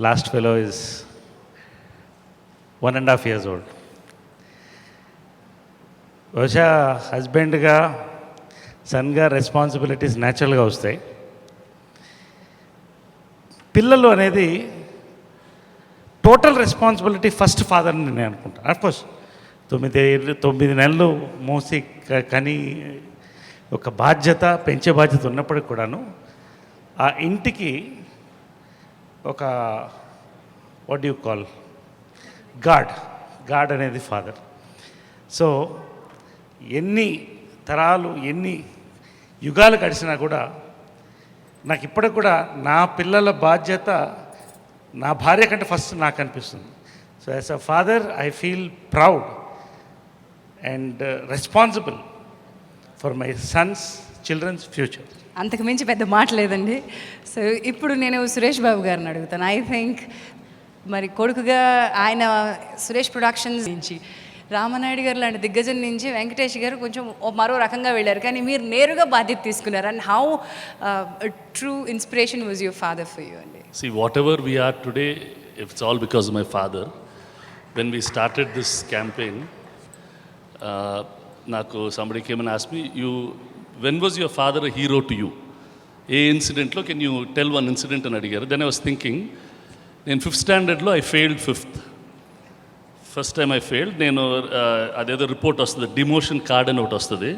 Last fellow is 1.5 years old. బహుశా హస్బెండ్గా, సన్గా responsibilities న్యాచురల్గా వస్తాయి. పిల్లలు అనేది టోటల్ రెస్పాన్సిబిలిటీ ఫస్ట్ ఫాదర్ని నేను అనుకుంటాను. అఫ్కోర్స్ 9 నెలలు మోసి కానీ ఒక బాధ్యత, పెంచే బాధ్యత ఉన్నప్పటికి కూడాను ఆ ఇంటికి ఒక వాట్ యూ కాల్ గాడ్ అనేది ఫాదర్. సో ఎన్ని తరాలు, ఎన్ని యుగాలు గడిచినా కూడా నాకు ఇప్పటికి కూడా నా పిల్లల బాధ్యత నా భార్య కంటే ఫస్ట్ నాకు అనిపిస్తుంది. So as a father I feel proud and responsible for my sons children's future. అంతకు మించి పెద్ద మాట లేదండి. సో ఇప్పుడు నేను సురేష్ బాబు గారిని అడుగుతాను. ఐ థింక్ మరి కొడుకుగా ఆయన సురేష్ ప్రొడక్షన్స్ నుంచి, రామనాయుడు గారు లాంటి దిగ్గజం నుంచి వెంకటేష్ గారు కొంచెం మరో రకంగా వెళ్ళారు, కానీ మీరు నేరుగా బాధ్యత తీసుకున్నారు. And how true inspiration was your father for you అండి? See, whatever we are today, it's all because of my father. When we started this campaign, somebody came and asked me, when was your father a hero to you? A incident lo, can you tell one incident and adigaru? Then I was thinking, in 5th standard lo I failed 5th. First time I failed, నేను అదేదో report వస్తుంది, demotion card అని ఒకటి వస్తుంది,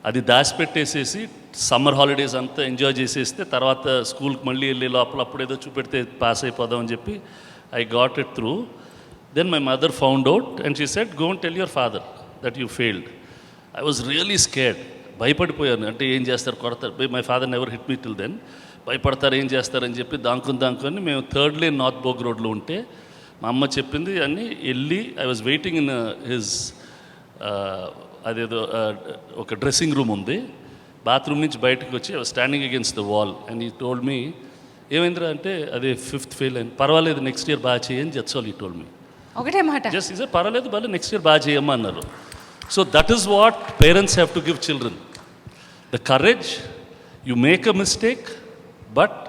అది దాచిపెట్టేసేసి summer holidays అంతా enjoy చేసేస్తే తర్వాత స్కూల్కి మళ్ళీ వెళ్ళే లోపల అప్పుడు ఏదో చూపెడితే పాస్ అయిపోదాం అని చెప్పి I got it through. Then my mother found out and she said, go and tell your father that you failed. I was really scared. భయపడిపోయాను. అంటే ఏం చేస్తారు, కొడతారు. My father never hit me till then. భయపడతారు, ఏం చేస్తారని చెప్పి దాంకొని మేము థర్డ్ లేన్ నార్త్ బోగ్ రోడ్లో ఉంటే మా అమ్మ చెప్పింది అన్నీ వెళ్ళి I was waiting in his అదేదో ఒక డ్రెస్సింగ్ రూమ్ ఉంది. బాత్రూమ్ నుంచి బయటకు వచ్చి I was standing against the wall and ఈ టోల్డ్ మీ, ఏమైందిరా అంటే అదే 5th ఫెయిల్ అయింది, పర్వాలేదు నెక్స్ట్ ఇయర్ బాగా చేయని జట్స్ ఈ టోల్డ్ మీ. ఒకటే మాట, జస్ట్ ఈజ్ పర్వాలేదు బాగా నెక్స్ట్ ఇయర్ బాగా చేయమ్మా అన్నారు. So that is what parents have to give children, the courage. You make a mistake but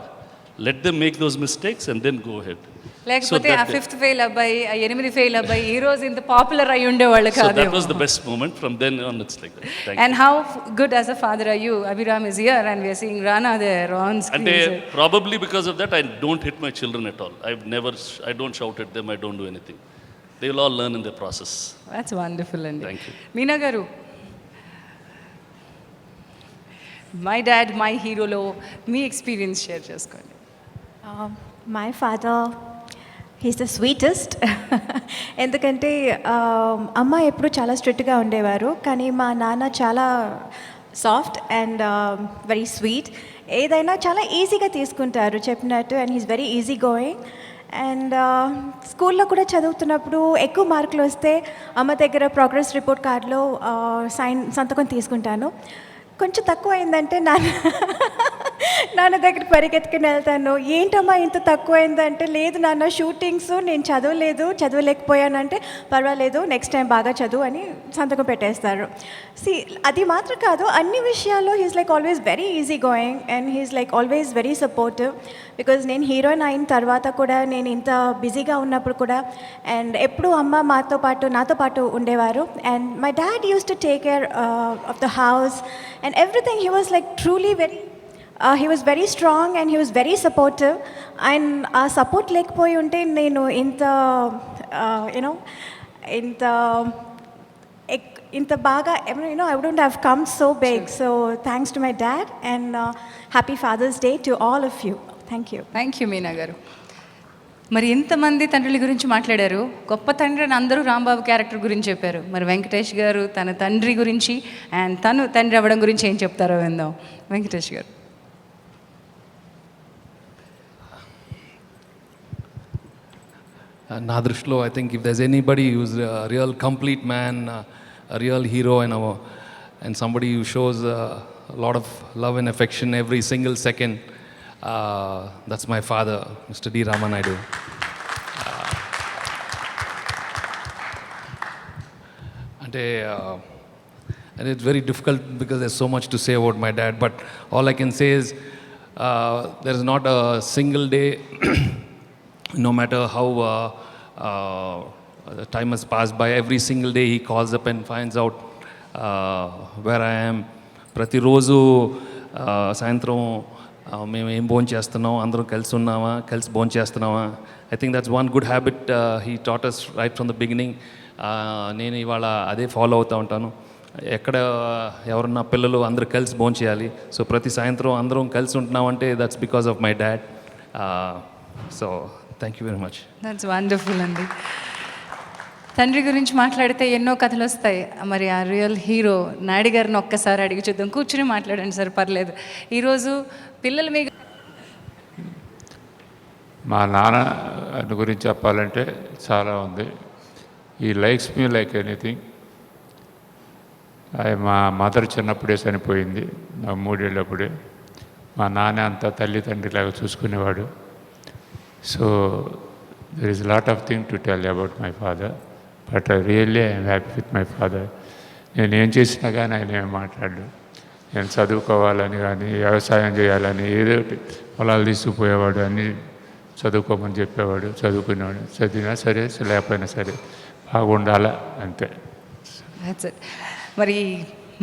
let them make those mistakes and then go head. లేకపోతే ఆ 5th fail అబ్బాయి, ఆ 8 fail అబ్బాయి ఈ రోజు ఇంత పాపులర్ అయి ఉండేవాళ్ళు కాదు. So that was the best moment. From then on it's like that. Thank And how good as a father are you? Abhiram is here and we are seeing Rana there on screen. And probably because of that I don't hit my children at all. I don't shout at them, I don't do anything. They will all learn in the process. That's wonderful and Thank you. Meena garu, my dad, my hero lo me experience share చేసుకోండి. My father, he's the sweetest. ఎందుకంటే అమ్మ ఎప్పుడు చాలా స్ట్రిక్ట్గా ఉండేవారు, కానీ మా నాన్న చాలా సాఫ్ట్ అండ్ వెరీ స్వీట్. ఏదైనా చాలా ఈజీగా తీసుకుంటారు చెప్పినట్టు, and he's very easy going. And స్కూల్లో కూడా చదువుతున్నప్పుడు ఎక్కువ మార్కులు వస్తే అమ్మ దగ్గర ప్రోగ్రెస్ రిపోర్ట్ కార్డులో సంతకం తీసుకుంటాను. కొంచెం తక్కువ అయిందంటే నాన్న దగ్గర పరిగెత్తుకుని వెళ్తాను. ఏంటమ్మా ఇంత తక్కువ అయిందంటే, లేదు నాన్న షూటింగ్స్, నేను చదవలేకపోయానంటే పర్వాలేదు నెక్స్ట్ టైం బాగా చదువు అని సంతకం పెట్టేస్తారు. అది మాత్రం కాదు, అన్ని విషయాల్లో he's like always very easy going and he's like always very supportive. Because నేను హీరోయిన్ అయిన తర్వాత కూడా, నేను ఇంత బిజీగా ఉన్నప్పుడు కూడా, అండ్ ఎప్పుడు అమ్మ నాతో పాటు ఉండేవారు. And my dad use to take care of the house and everything. He was like truly he was very strong and he was very supportive. And support lekpoyi unte nenu inta baga I wouldn't have come so big. So thanks to my dad and happy Father's Day to all of you. Thank you Meena garu. మరి ఎంతమంది తండ్రుల గురించి మాట్లాడారు. గొప్ప తండ్రి అని అందరూ Rambabu character గురించి చెప్పారు. మరి వెంకటేష్ గారు తన తండ్రి గురించి అండ్ తను తండ్రి అవ్వడం గురించి ఏం చెప్తారో విందాం. వెంకటేష్ గారు. నా దృష్టిలో I think if there's anybody who's real complete man, real hero and somebody who shows lot of love and affection every single second, that's my father, Mr. D. Ramanaidu. And it's very difficult because there's so much to say about my dad, but all I can say is there is not a single day, no matter how time has passed by, every single day he calls up and finds out where I am. Prati rozu సాయంత్రం మేము ఏం భోజనం చేస్తున్నాం, అందరూ కలిసి భోజనం చేస్తున్నామా. I think that's one good habit he taught us right from the beginning. నేను ఇవాళ అదే ఫాలో అవుతూ ఉంటాను. ఎక్కడ ఎవరన్నా పిల్లలు అందరూ కలిసి భోజనం చేయాలి. సో ప్రతి సాయంత్రం అందరం కలిసి ఉంటున్నామంటే that's because of my dad. So thank you very much. That's wonderful అండి. తండ్రి గురించి మాట్లాడితే ఎన్నో కథలు వస్తాయి. మరి ఆ రియల్ హీరో నాయుడు గారిని ఒక్కసారి అడిగి చూద్దాం. కూర్చుని మాట్లాడండి సార్, పర్లేదు. ఈరోజు పిల్లలు మీకు మా నాన్న గురించి చెప్పాలంటే చాలా ఉంది. ఈ లైక్స్ మీ లైక్ ఎనీథింగ్. మా మదర్ చిన్నప్పుడే చనిపోయింది, నా 3 ఏళ్ళప్పుడే. మా నాన్న అంతా తల్లి తండ్రిలాగా చూసుకునేవాడు. So there is lot of thing to tell about my father, but really I'm happy with my father. నేను ఏం చేసినా కానీ ఆయన ఏం మాట్లాడు. నేను చదువుకోవాలని కానీ వ్యవసాయం చేయాలని ఏదో పొలాలు తీసుకుపోయేవాడు, అన్నీ చదువుకోమని చెప్పేవాడు. చదువుకునేవాడు, చదివినా సరే లేకపోయినా సరే బాగుండాలా అంతే. మరి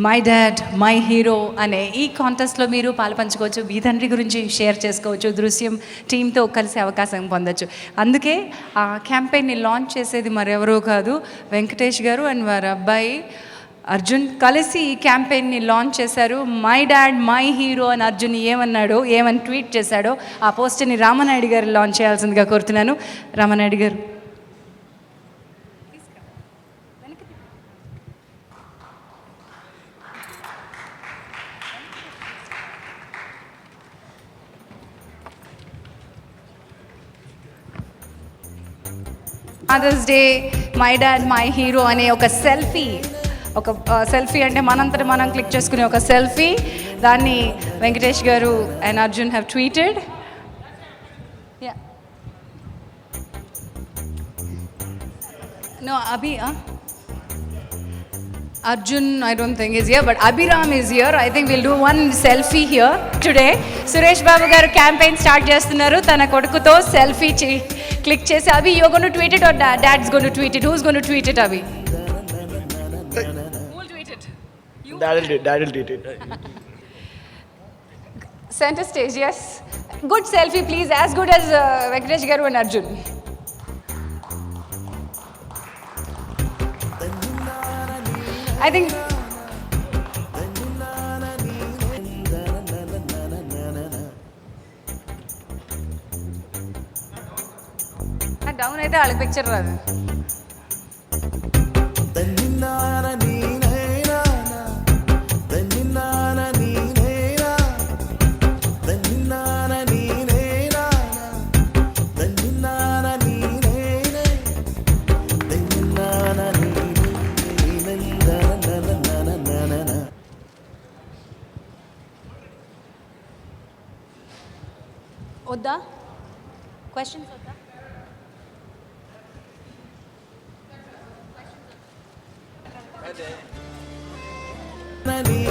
మై డాడ్ మై హీరో అనే ఈ కాంటెస్ట్లో మీరు పాలు పంచుకోవచ్చు, మీ తండ్రి గురించి షేర్ చేసుకోవచ్చు, దృశ్యం టీంతో కలిసి అవకాశం పొందొచ్చు. అందుకే ఆ క్యాంపెయిన్ని లాంచ్ చేసేది మరెవరో కాదు, వెంకటేష్ గారు అండ్ వారి అబ్బాయి అర్జున్ కలిసి ఈ క్యాంపెయిన్ని లాంచ్ చేశారు. మై డాడ్ మై హీరో అని అర్జున్ ఏమని ట్వీట్ చేశాడో ఆ పోస్ట్ని రామనాయుడు గారు లాంచ్ చేయాల్సిందిగా కోరుతున్నాను. రామనాయుడు గారు. Mother's day my dad my hero అనే ఒక సెల్ఫీ, సెల్ఫీ అంటే మనంతట మనం క్లిక్ చేసుకునే ఒక సెల్ఫీ, దాన్ని వెంకటేష్ గారు and Arjun have tweeted. No, Arjun, I don't think is here, but Abhiram is here. I think we'll do one selfie here today. Suresh Babu garu campaign start chestunaru. Tana kodukuto selfie click chesi. Abhi, you're going to tweet it or dad's going to tweet it? Who's going to tweet it, Abhi? Who will tweet it? You? Dad will tweet it. Center stage, yes. Good selfie, please. As good as Venkatesh garu and Arjun. I think down అయితే వాళ్ళకి picture రాదు. వద్దా questions వద్దా? Nani